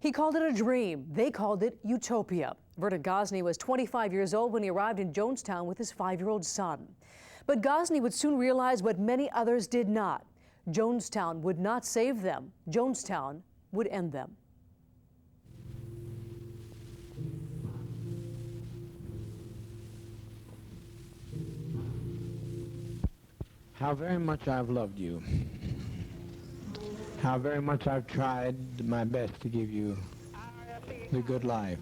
He called it a dream. They called it utopia. Vernon Gosney was 25 years old when he arrived in Jonestown with his 5-year-old son. But Gosney would soon realize what many others did not. Jonestown would not save them. Jonestown would end them. How very much I've loved you. How very much I've tried my best to give you the good life.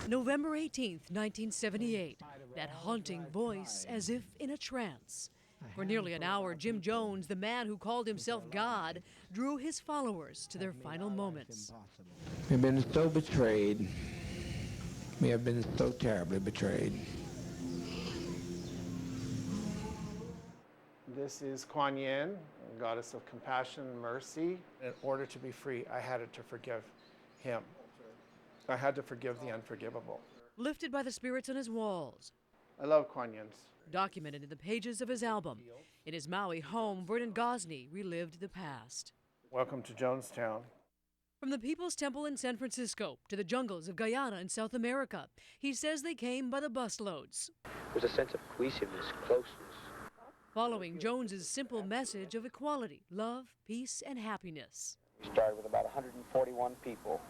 November 18th, 1978. That haunting voice as if in a trance. For nearly an hour, Jim Jones, the man who called himself God, drew his followers to their final moments. We've been so betrayed. We have been so terribly betrayed. This is Kuan Yin, goddess of compassion and mercy. In order to be free, I had to forgive him. I had to forgive the unforgivable. Lifted by the spirits on his walls. I love Kuan Yin's. Documented in the pages of his album. In his Maui home, Vernon Gosney relived the past. Welcome to Jonestown. From the People's Temple in San Francisco to the jungles of Guyana in South America, he says they came by the busloads. There's a sense of cohesiveness, closeness. Following Jones's simple message of equality, love, peace, and happiness. We started with about 141 people,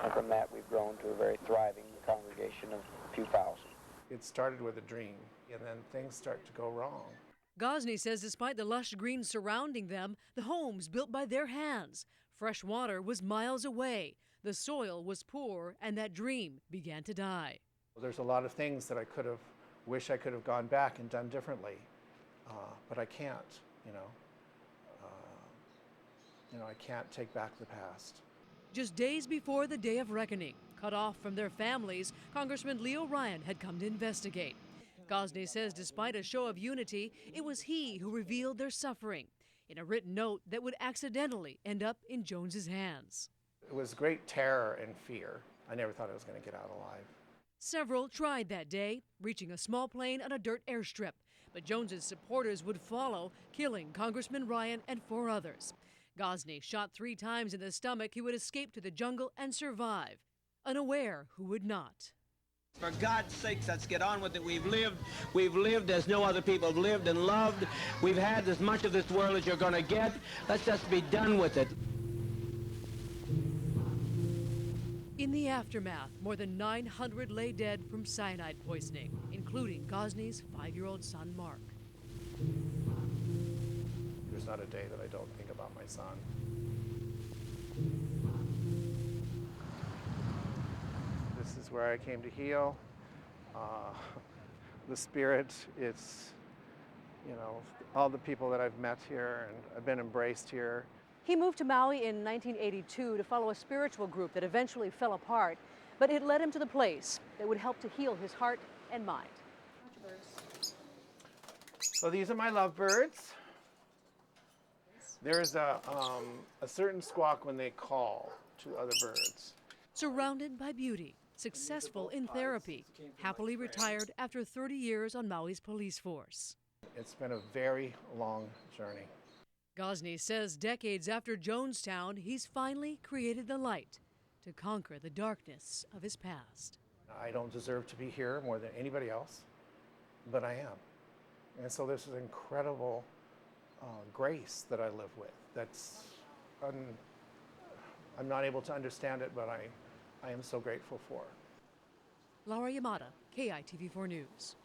and from that we've grown to a very thriving congregation of a few thousand. It started with a dream, and then things start to go wrong. Gosney says despite the lush green surrounding them, the homes built by their hands, fresh water was miles away, the soil was poor, and that dream began to die. There's a lot of things that I wish I could have gone back and done differently, but I can't, I can't take back the past. Just days before the day of reckoning, cut off from their families, Congressman Leo Ryan had come to investigate. Gosney says despite a show of unity, it was he who revealed their suffering in a written note that would accidentally end up in Jones's hands. It was great terror and fear. I never thought I was going to get out alive. Several tried that day, reaching a small plane on a dirt airstrip, but Jones's supporters would follow, killing Congressman Ryan and 4 others. Gosney, shot 3 times in the stomach, he would escape to the jungle and survive, unaware who would not. For God's sakes, let's get on with it. We've lived as no other people have lived and loved. We've had as much of this world as you're going to get. Let's just be done with it. In the aftermath, more than 900 lay dead from cyanide poisoning, including Gosney's 5-year-old son, Mark. There's not a day that I don't think about my son. This is where I came to heal. The spirit, it's, all the people that I've met here, and I've been embraced here. He moved to Maui in 1982 to follow a spiritual group that eventually fell apart, but it led him to the place that would help to heal his heart and mind. So these are my lovebirds. There's a certain squawk when they call to other birds. Surrounded by beauty, successful in therapy, happily retired after 30 years on Maui's police force. It's been a very long journey. Gosney says decades after Jonestown, he's finally created the light to conquer the darkness of his past. I don't deserve to be here more than anybody else, but I am. And so there's an incredible grace that I live with. I'm not able to understand it, but I am so grateful for. Laura Yamada, KITV4 News.